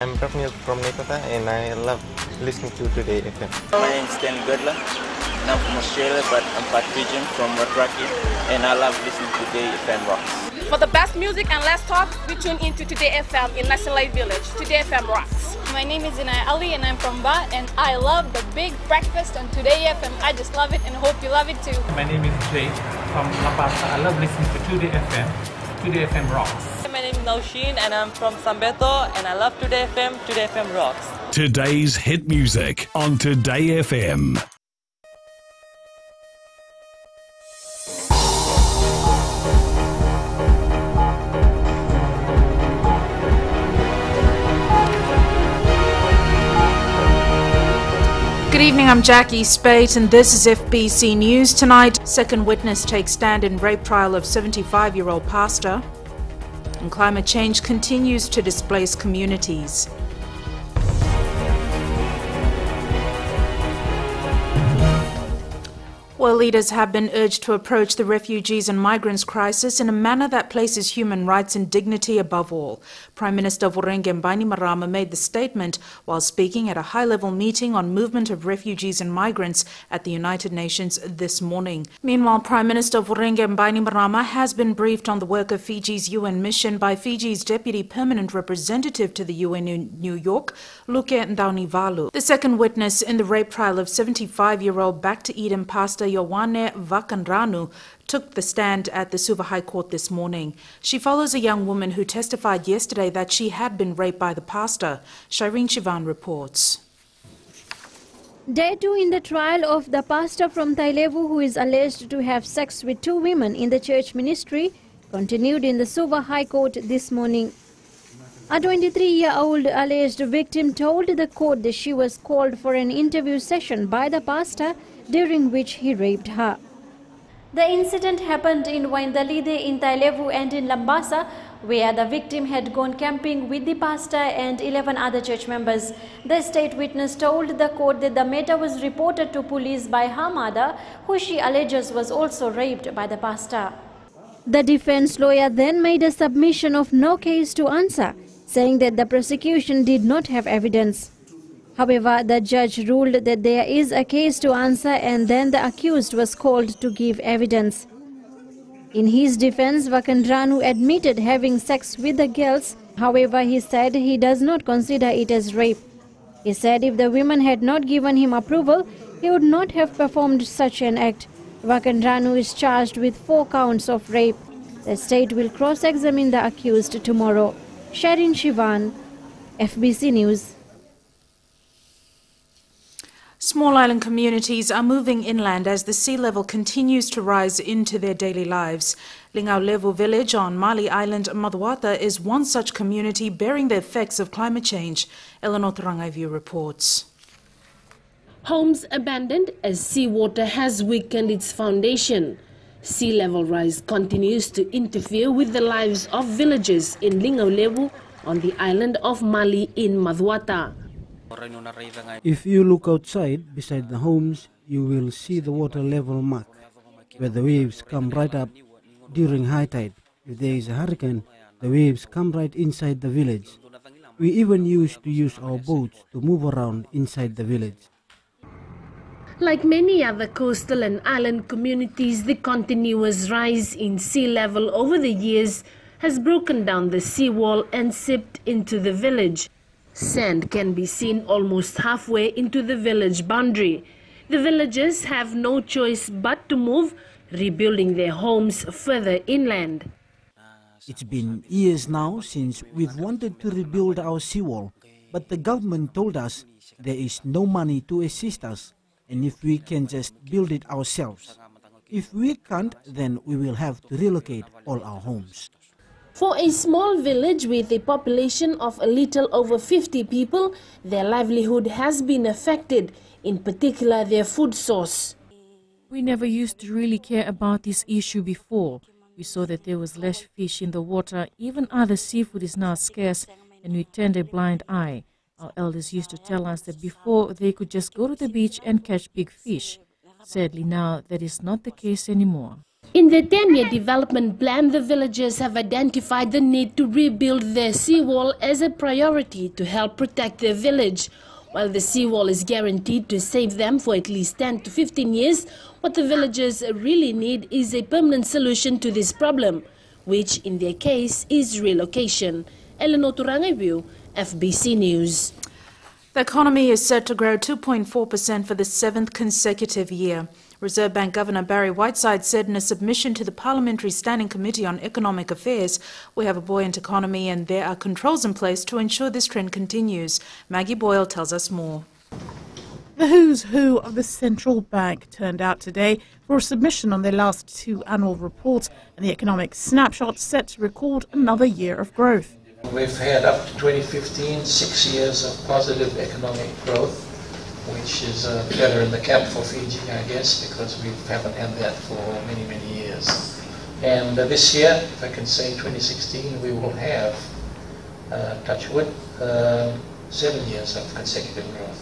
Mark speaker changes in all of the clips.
Speaker 1: I'm from Nepal and I love listening to Today FM.
Speaker 2: My name is Stanley Goodler and I'm from Australia, but I'm part Fijian from Watraki, and I love listening to Today FM Rocks.
Speaker 3: For the best music and less talk, we tune into Today FM in Nasilai Village. Today FM rocks.
Speaker 4: My name is Inai Ali and I'm from Ba, and I love the big breakfast on Today FM. I just love it and hope you love it too.
Speaker 5: My name is Jay from La Paz. I love listening to Today FM. Today FM rocks.
Speaker 6: My name is Naushin and I'm from Sambeto, and I love Today FM. Today FM rocks.
Speaker 7: Today's hit music on Today FM.
Speaker 8: Good evening, I'm Jackie Spate and this is FBC News. Tonight, second witness takes stand in rape trial of 75-year-old pastor. And climate change continues to displace communities. World leaders have been urged to approach the refugees and migrants crisis in a manner that places human rights and dignity above all. Prime Minister Vorenge Bainimarama made the statement while speaking at a high-level meeting on movement of refugees and migrants at the United Nations this morning. Meanwhile, Prime Minister Vorenge Bainimarama has been briefed on the work of Fiji's UN mission by Fiji's Deputy Permanent Representative to the UN in New York, Luke Ndaunivalu. The second witness in the rape trial of 75-year-old back-to-Eden pastor Yowane Vakanranu took the stand at the Suva High Court this morning. She follows a young woman who testified yesterday that she had been raped by the pastor. Shireen Shivan reports.
Speaker 9: Day 2 in the trial of the pastor from Tailevu who is alleged to have sex with two women in the church ministry continued in the Suva High Court this morning. A 23-year-old alleged victim told the court that she was called for an interview session by the pastor during which he raped her. The incident happened in Waindalide in Tailevu and in Lambasa, where the victim had gone camping with the pastor and 11 other church members. The state witness told the court that the matter was reported to police by her mother, who she alleges was also raped by the pastor. The defense lawyer then made a submission of no case to answer, saying that the prosecution did not have evidence. However, the judge ruled that there is a case to answer, and then the accused was called to give evidence. In his defense, Vakandranu admitted having sex with the girls. However, he said he does not consider it as rape. He said if the women had not given him approval, he would not have performed such an act. Vakandranu is charged with 4 counts of rape. The state will cross-examine the accused tomorrow. Sharin Shivan, FBC News.
Speaker 8: Small island communities are moving inland as the sea level continues to rise into their daily lives. Lingaulevu village on Mali Island, Maduata, is one such community bearing the effects of climate change. Eleanor Tarangaivu reports.
Speaker 10: Homes abandoned as seawater has weakened its foundation. Sea level rise continues to interfere with the lives of villagers in Lingaulevu on the island of Mali in Maduata.
Speaker 11: If you look outside, beside the homes, you will see the water level mark, where the waves come right up during high tide. If there is a hurricane, the waves come right inside the village. We even used to use our boats to move around inside the village.
Speaker 10: Like many other coastal and island communities, the continuous rise in sea level over the years has broken down the seawall and seeped into the village. Sand can be seen almost halfway into the village boundary. The villagers have no choice but to move, rebuilding their homes further inland.
Speaker 11: It's been years now since we've wanted to rebuild our seawall, but the government told us there is no money to assist us, and if we can just build it ourselves. If we can't, then we will have to relocate all our homes.
Speaker 10: For a small village with a population of a little over 50 people, their livelihood has been affected, in particular their food source.
Speaker 12: We never used to really care about this issue before. We saw that there was less fish in the water, even other seafood is now scarce, and we turned a blind eye. Our elders used to tell us that before they could just go to the beach and catch big fish. Sadly now, that is not the case anymore.
Speaker 10: In the 10-year development plan, the villagers have identified the need to rebuild their seawall as a priority to help protect their village. While the seawall is guaranteed to save them for at least 10 to 15 years, what the villagers really need is a permanent solution to this problem, which in their case is relocation. Eleanor Turangaibu, FBC News.
Speaker 8: The economy is set to grow 2.4% for the 7th consecutive year. Reserve Bank Governor Barry Whiteside said in a submission to the Parliamentary Standing Committee on Economic Affairs, "We have a buoyant economy and there are controls in place to ensure this trend continues." Maggie Boyle tells us more.
Speaker 13: The who's who of the central bank turned out today for a submission on their last 2 annual reports, and the economic snapshot set to record another year of growth.
Speaker 14: We've had up to 2015 6 years of positive economic growth, which is better in the cap for Fiji, I guess, because we haven't had that for many, many years. And this year, if I can say 2016, we will have, touch wood, 7 years of consecutive growth.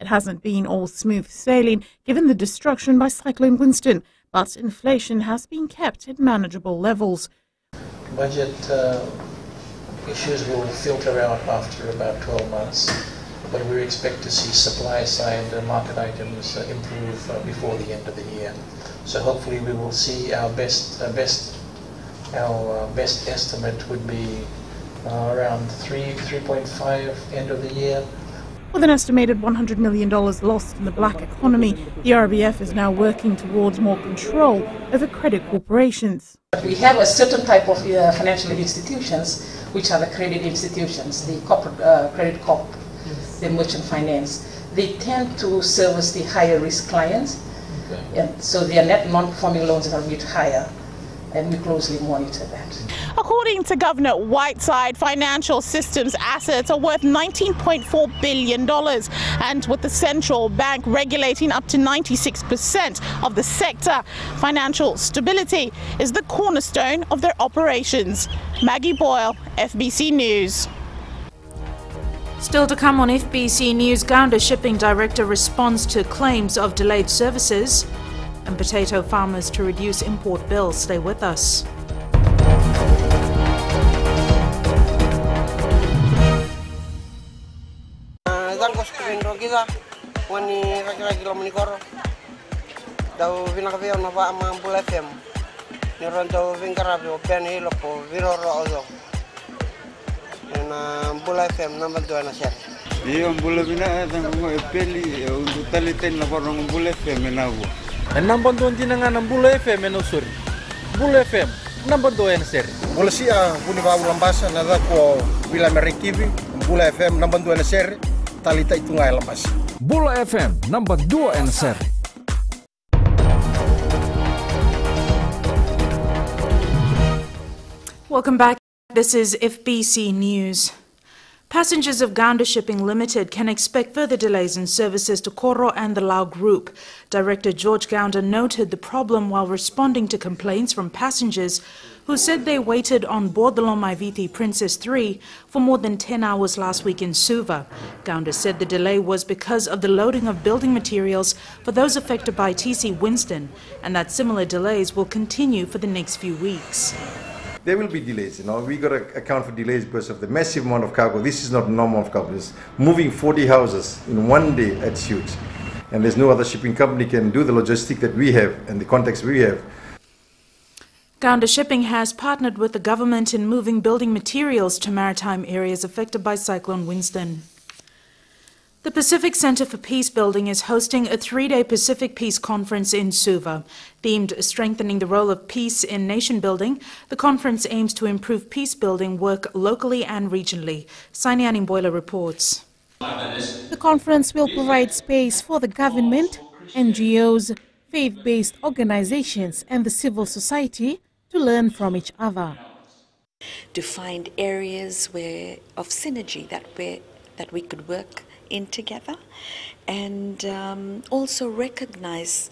Speaker 13: It hasn't been all smooth sailing given the destruction by Cyclone Winston, but inflation has been kept at manageable levels.
Speaker 14: Budget issues will filter out after about 12 months. But we expect to see supply side market items improve before the end of the year. So hopefully we will see our best estimate would be around 3.5 end of the year.
Speaker 13: With an estimated $100 million lost in the black economy, the RBF is now working towards more control over credit corporations.
Speaker 15: We have a certain type of financial institutions, which are the credit institutions, the corporate credit corp, the merchant finance. They tend to service the higher risk clients, and so their net non-performing loans are a bit higher, and we closely monitor that.
Speaker 13: According to Governor Whiteside, financial systems assets are worth $19.4 billion, and with the central bank regulating up to 96% of the sector, financial stability is the cornerstone of their operations. Maggie Boyle, FBC News.
Speaker 8: Still to come on FBC News, Gaunda Shipping Director responds to claims of delayed services, and potato farmers to reduce import bills. Stay with us.
Speaker 16: Bula FM number 2 na sir. Iyo bula bina tango epeli untuk taliten na parang Bula FM na bu.
Speaker 17: Number 2 tinangan ng Bula FM no sir. Bula FM number 2 na sir.
Speaker 18: Bula siya puni ba ulambasa na ko bila merikibi Bula FM number 2 na sir. Talita itu ngai lampas.
Speaker 17: Bula FM number 2 na sir.
Speaker 8: Welcome back. This is FBC News. Passengers of Gaunda Shipping Limited can expect further delays in services to Koro and the Lau Group. Director George Gaunda noted the problem while responding to complaints from passengers who said they waited on board the Lomaiviti Princess 3 for more than 10 hours last week in Suva. Gaunda said the delay was because of the loading of building materials for those affected by TC Winston, and that similar delays will continue for the next few weeks.
Speaker 19: There will be delays, we got to account for delays because of the massive amount of cargo. This is not normal of cargo. It's moving 40 houses in one day, that's huge. And there's no other shipping company can do the logistic that we have and the context we have.
Speaker 8: Gaunda Shipping has partnered with the government in moving building materials to maritime areas affected by Cyclone Winston. The Pacific Center for Peace Building is hosting a 3-day Pacific Peace Conference in Suva. Themed Strengthening the Role of Peace in Nation Building, the conference aims to improve peace building work locally and regionally. Sainiani Boiler reports.
Speaker 13: The conference will provide space for the government, NGOs, faith-based organizations and the civil society to learn from each other.
Speaker 20: To find areas of synergy that we could work in together, and also recognize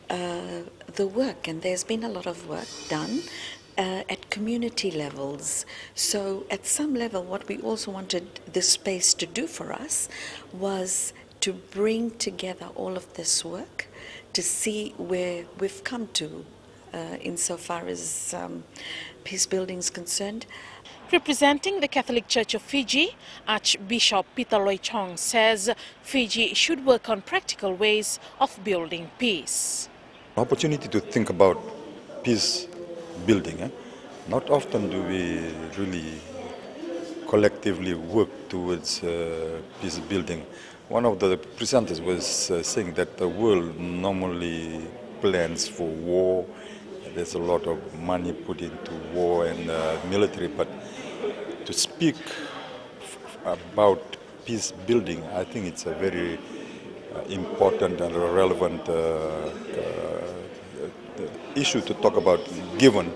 Speaker 20: the work, and there's been a lot of work done at community levels. So at some level what we also wanted this space to do for us was to bring together all of this work to see where we've come to insofar as peace building is concerned.
Speaker 3: Representing the Catholic Church of Fiji, Archbishop Peter Loy Chong says Fiji should work on practical ways of building peace.
Speaker 21: Opportunity to think about peace building. Not often do we really collectively work towards peace building. One of the presenters was saying that the world normally plans for war. There's a lot of money put into war and military, but to speak about peace building, I think it's a very important and relevant issue to talk about given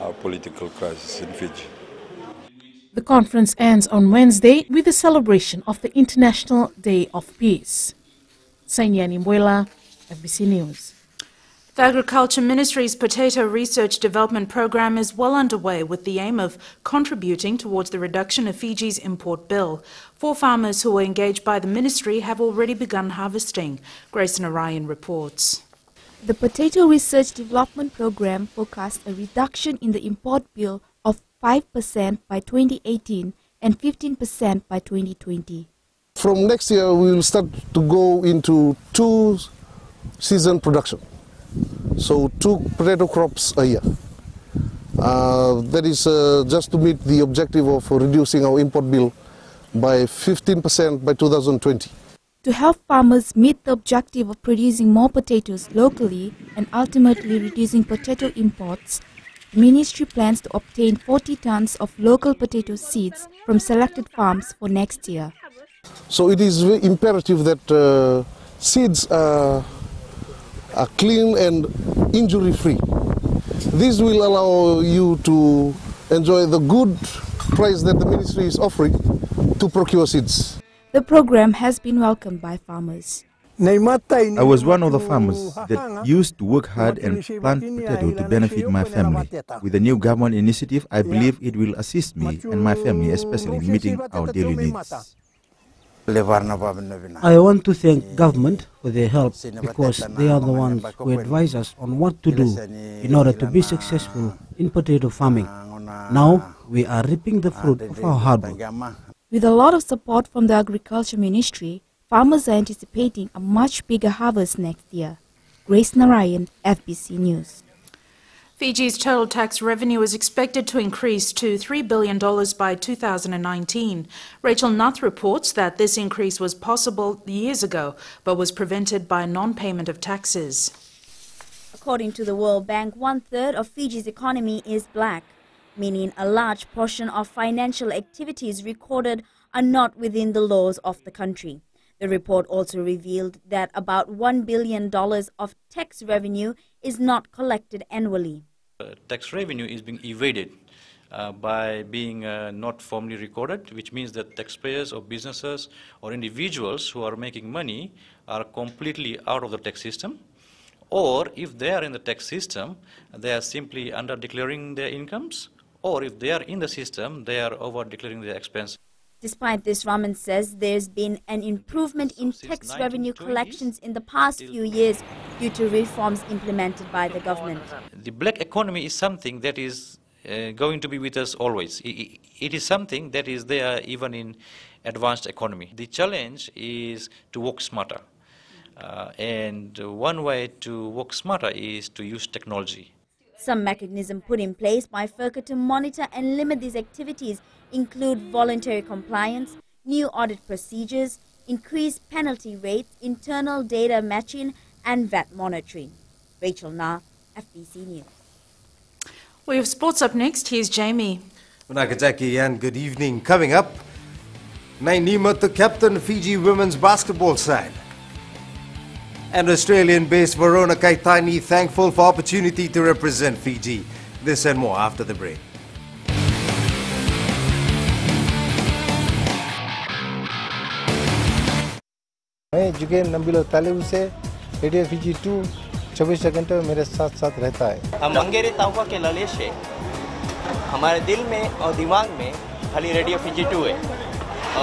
Speaker 21: our political crisis in Fiji.
Speaker 12: The conference ends on Wednesday with the celebration of the International Day of Peace. Sainyani Mbuela, FBC News.
Speaker 8: The Agriculture Ministry's Potato Research Development Program is well underway with the aim of contributing towards the reduction of Fiji's import bill. 4 farmers who were engaged by the ministry have already begun harvesting. Grace Narayan reports.
Speaker 22: The Potato Research Development Program forecasts a reduction in the import bill of 5% by 2018 and 15% by 2020.
Speaker 23: From next year, we will start to go into 2-season production. So 2 potato crops a year. That is just to meet the objective of reducing our import bill by 15% by 2020.
Speaker 22: To help farmers meet the objective of producing more potatoes locally and ultimately reducing potato imports, the ministry plans to obtain 40 tons of local potato seeds from selected farms for next year.
Speaker 23: So it is very imperative that seeds are clean and injury-free. This will allow you to enjoy the good price that the ministry is offering to procure seeds.
Speaker 22: The program has been welcomed by farmers.
Speaker 24: I was one of the farmers that used to work hard and plant potato to benefit my family. With the new government initiative, I believe it will assist me and my family, especially in meeting our daily needs.
Speaker 11: I want to thank government for their help because they are the ones who advise us on what to do in order to be successful in potato farming. Now we are reaping the fruit of our hard work.
Speaker 22: With a lot of support from the Agriculture Ministry, farmers are anticipating a much bigger harvest next year. Grace Narayan, FBC News.
Speaker 8: Fiji's total tax revenue is expected to increase to $3 billion by 2019. Rachel Nath reports that this increase was possible years ago, but was prevented by non-payment of taxes.
Speaker 25: According to the World Bank, 1/3 of Fiji's economy is black, meaning a large portion of financial activities recorded are not within the laws of the country. The report also revealed that about $1 billion of tax revenue is not collected annually.
Speaker 26: Tax revenue is being evaded by being not formally recorded, which means that taxpayers or businesses or individuals who are making money are completely out of the tax system. Or if they are in the tax system, they are simply under-declaring their incomes, or if they are in the system, they are over-declaring their expenses.
Speaker 25: Despite this, Raman says there's been an improvement in tax revenue collections in the past few years due to reforms implemented by the government.
Speaker 26: The black economy is something that is going to be with us always. It is something that is there even in advanced economy. The challenge is to work smarter. And one way to work smarter is to use technology.
Speaker 25: Some mechanism put in place by FIRCA to monitor and limit these activities include voluntary compliance, new audit procedures, increased penalty rates, internal data matching, and VAT monitoring. Rachel Na, FBC News.
Speaker 8: We have sports up next. Here's Jamie.
Speaker 27: Nagasaki and good evening. Coming up, Nainima to captain Fiji women's basketball side. And Australian-based Verona Kaitani thankful for opportunity to represent Fiji. This and more after the break.
Speaker 28: मैं जुगेन नंबिलो तालेबू से radio Fiji 2 24 घंटे मेरे साथ रहता है।
Speaker 2: हम मंगेरे ताउका के ललेश है। हमारे दिल में और दिमाग में खाली रेडियो फिजी 2 है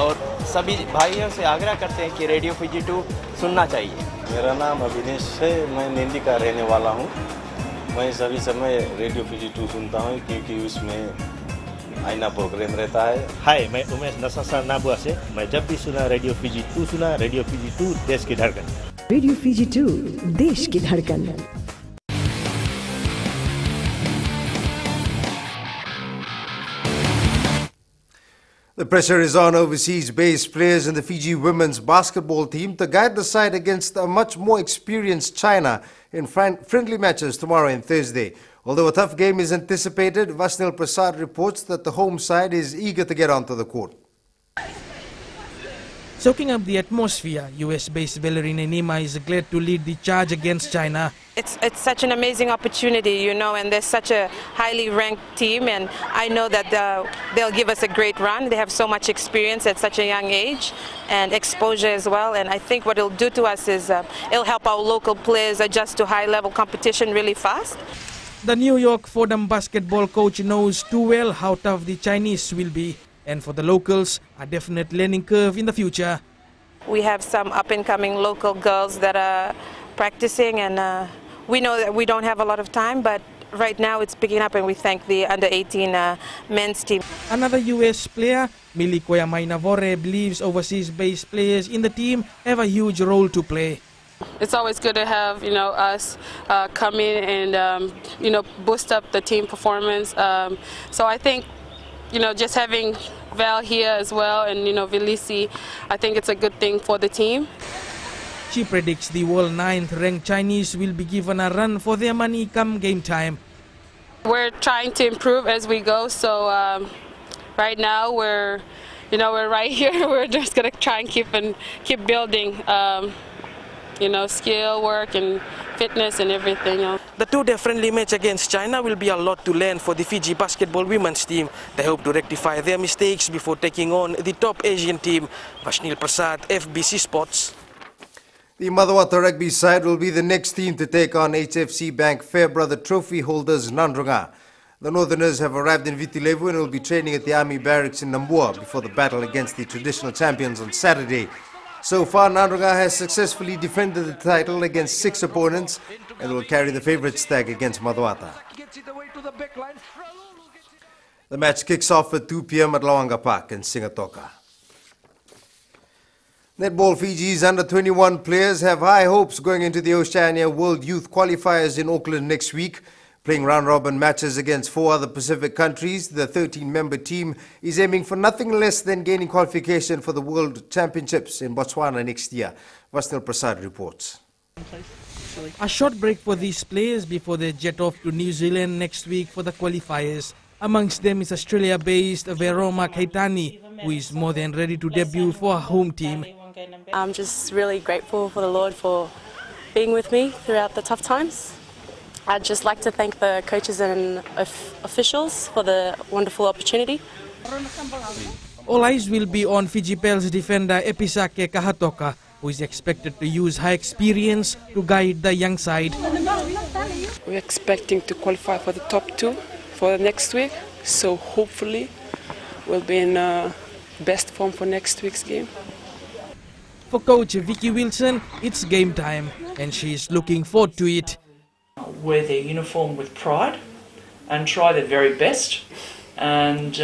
Speaker 2: और सभी भाइयों से आग्रह करते हैं कि रेडियो फिजी 2 सुनना चाहिए।
Speaker 29: मेरा नाम अभिनेश है, मैं निंदी का रहने वाला हूँ।
Speaker 1: मैं सभी समय रेडियो FIJI 2 सुनता हूँ क्योंकि उसमें आईना प्रोग्राम रहता है।
Speaker 4: हाय, मैं उमेश नसासा नाबुआ से। मैं जब भी सुना रेडियो FIJI 2 सुना, रेडियो FIJI 2 देश की धड़कन।
Speaker 5: रेडियो FIJI 2 देश की धड़कन।
Speaker 27: The pressure is on overseas-based players in the Fiji women's basketball team to guide the side against a much more experienced China in friendly matches tomorrow and Thursday. Although a tough game is anticipated, Vasnil Prasad reports that the home side is eager to get onto the court.
Speaker 6: Soaking up the atmosphere, US-based ballerina Nima is glad to lead the charge against China.
Speaker 7: It's such an amazing opportunity, you know, and they're such a highly ranked team, and I know that they'll give us a great run. They have so much experience at such a young age and exposure as well, and I think what it'll do to us is it'll help our local players adjust to high-level competition really fast.
Speaker 6: The New York Fordham basketball coach knows too well how tough the Chinese will be, and for the locals, a definite learning curve in the future.
Speaker 7: We have some up-and-coming local girls that are practicing, and we know that we don't have a lot of time, but right now it's picking up, and we thank the under-18 men's team.
Speaker 6: Another US player, Mili Koyamainavore, believes overseas-based players in the team have a huge role to play.
Speaker 9: It's always good to have, you know, us come in and, you know, boost up the team performance. So I think, you know, just having Val here as well and, you know, Vilisi, I think it's a good thing for the team.
Speaker 6: She predicts the world 9th ranked Chinese will be given a run for their money come game time.
Speaker 9: We're trying to improve as we go, so right now we're right here. We're just gonna try and keep building, you know, skill, work, and fitness and everything.
Speaker 6: The two-day friendly match against China will be a lot to learn for the Fiji basketball women's team. They hope to rectify their mistakes before taking on the top Asian team. Vasnil Prasad, FBC Sports.
Speaker 27: The Motherwata rugby side will be the next team to take on HFC Bank Fairbrother Trophy holders Nandrunga. The Northerners have arrived in Vitilevu and will be training at the Army Barracks in Nambua before the battle against the traditional champions on Saturday. So far, Nandrunga has successfully defended the title against 6 opponents and will carry the favourites tag against Motherwata. The match kicks off at 2 p.m. at Lawanga Park in Singatoka. Netball Fiji's under-21 players have high hopes going into the Oceania World Youth Qualifiers in Auckland next week. Playing round-robin matches against 4 other Pacific countries, the 13-member team is aiming for nothing less than gaining qualification for the World Championships in Botswana next year. Vasnil Prasad reports.
Speaker 6: A short break for these players before they jet off to New Zealand next week for the qualifiers. Amongst them is Australia-based Veroma Kaitani, who is more than ready to debut for her home team.
Speaker 10: I'm just really grateful for the Lord for being with me throughout the tough times. I'd just like to thank the coaches and officials for the wonderful opportunity.
Speaker 6: All eyes will be on Fiji Pels defender Episake Kahatoka, who is expected to use her experience to guide the young side.
Speaker 10: We're expecting to qualify for the top 2 for next week, so hopefully we'll be in best form for next week's game.
Speaker 6: For coach Vicky Wilson, it's game time, and she is looking forward to it.
Speaker 14: Wear their uniform with pride and try their very best, and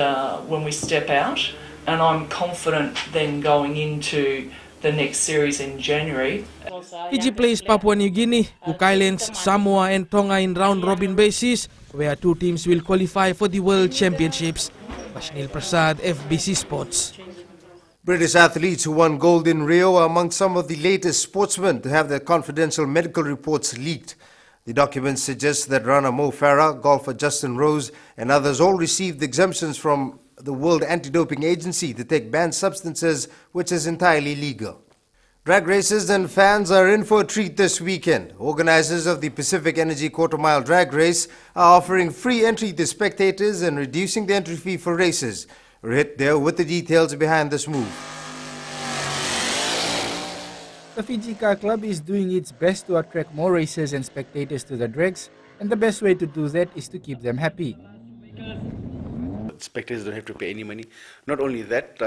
Speaker 14: when we step out, and I'm confident then going into the next series in January.
Speaker 6: Fiji plays Papua New Guinea, Cook Islands, Samoa and Tonga in round-robin basis, where 2 teams will qualify for the World Championships. Vasnil Prasad, FBC Sports.
Speaker 27: British athletes who won gold in Rio are among some of the latest sportsmen to have their confidential medical reports leaked. The documents suggest that runner Mo Farah, golfer Justin Rose and others all received exemptions from the World Anti-Doping Agency to take banned substances, which is entirely legal. Drag racers and fans are in for a treat this weekend. Organizers of the Pacific Energy Quarter Mile Drag Race are offering free entry to spectators and reducing the entry fee for races. We're hit there with the details behind this move.
Speaker 29: The Fiji Car Club is doing its best to attract more racers and spectators to the drags, and the best way to do that is to keep them happy.
Speaker 3: spectators don't have to pay any money. Not only that,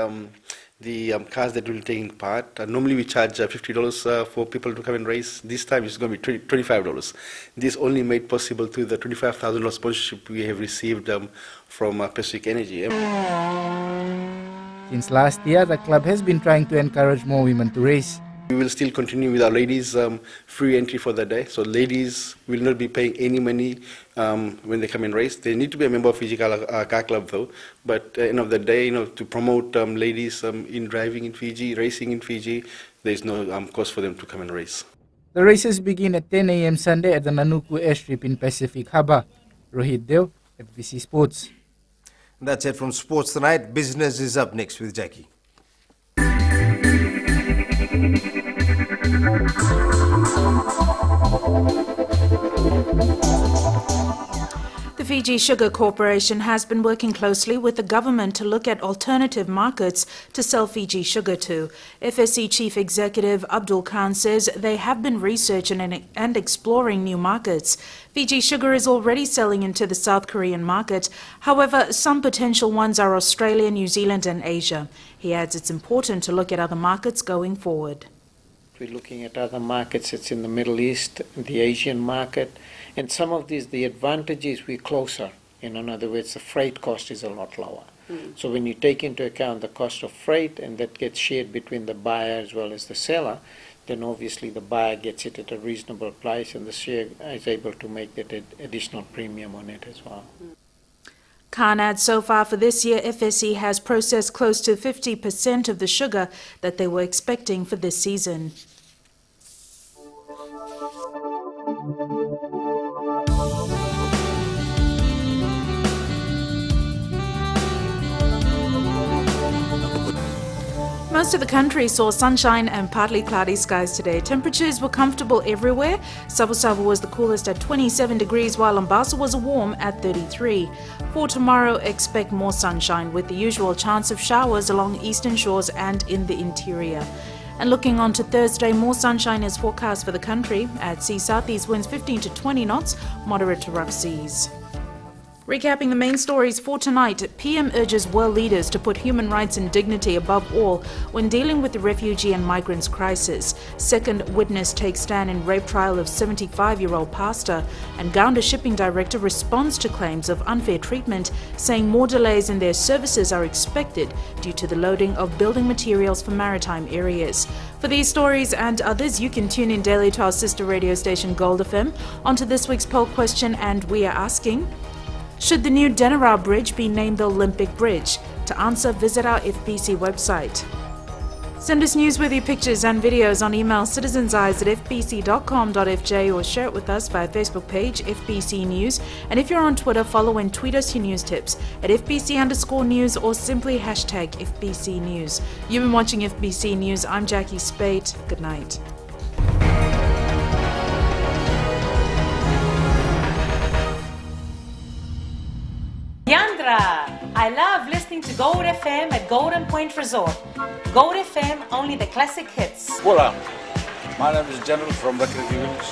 Speaker 3: the cars that will take part, normally we charge $50 for people to come and race. This time it's going to be $25. This only made possible through the $25,000 sponsorship we have received from Pacific Energy.
Speaker 29: Since last year, the club has been trying to encourage more women to race.
Speaker 3: We will still continue with our ladies free entry for the day. So ladies will not be paying any money when they come and race. They need to be a member of Fiji Car Club though. But at the end of the day, to promote ladies in driving in Fiji, racing in Fiji, there is no cost for them to come and race.
Speaker 29: The races begin at 10 a.m. Sunday at the Nanuku airstrip in Pacific Harbour. Rohit Deo, FBC Sports.
Speaker 27: That's it from Sports Tonight. Business is up next with Jackie.
Speaker 8: The Fiji Sugar Corporation has been working closely with the government to look at alternative markets to sell Fiji sugar to. FSC Chief Executive Abdul Khan says they have been researching and exploring new markets. Fiji sugar is already selling into the South Korean market. However, some potential ones are Australia, New Zealand and Asia. He adds it's important to look at other markets going forward.
Speaker 13: We're looking at other markets. It's in the Middle East, the Asian market. And some of these, the advantage is we're closer. In other words, the freight cost is a lot lower. So when you take into account the cost of freight and that gets shared between the buyer as well as the seller, then obviously the buyer gets it at a reasonable price and the seller is able to make that additional premium on it as well.
Speaker 8: Khan adds so far for this year, FSC has processed close to 50% of the sugar that they were expecting for this season. Most of the country saw sunshine and partly cloudy skies today. Temperatures were comfortable everywhere. Savu was the coolest at 27 degrees, while Mombasa was warm at 33. For tomorrow, expect more sunshine with the usual chance of showers along eastern shores and in the interior. And looking on to Thursday, more sunshine is forecast for the country. At sea, southeast winds 15 to 20 knots, moderate to rough seas. Recapping the main stories for tonight, PM urges world leaders to put human rights and dignity above all when dealing with the refugee and migrants crisis. Second witness takes stand in rape trial of 75-year-old pastor. And Gaunda shipping director responds to claims of unfair treatment, saying more delays in their services are expected due to the loading of building materials for maritime areas. For these stories and others, you can tune in daily to our sister radio station Gold FM. On to this week's poll question, and we are asking: should the new Denara Bridge be named the Olympic Bridge? To answer, visit our FBC website. Send us newsworthy pictures and videos on email citizenseyes@fbc.com.fj or share it with us via Facebook page FBC News. And if you're on Twitter, follow and tweet us your news tips at FBC_news or simply hashtag FBC News. You've been watching FBC News. I'm Jackie Spate. Good night.
Speaker 15: Yandra! I love listening to Gold FM at Golden Point Resort. Gold FM, only the classic hits.
Speaker 16: Hola, my name is General from Rakiriki Village.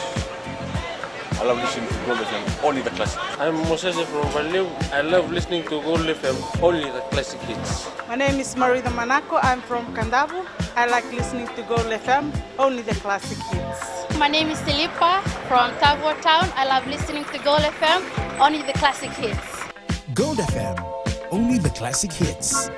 Speaker 16: I love listening to Gold FM, only the classic.
Speaker 17: I'm Moses from Valeu. I love listening to Gold FM, only the classic hits.
Speaker 18: My name is Marida Manako. I'm from Kandavu. I like listening to Gold FM, only the classic hits.
Speaker 19: My name is Tilipa from Tavor Town. I love listening to Gold FM, only the classic hits.
Speaker 20: Gold FM, only the classic hits.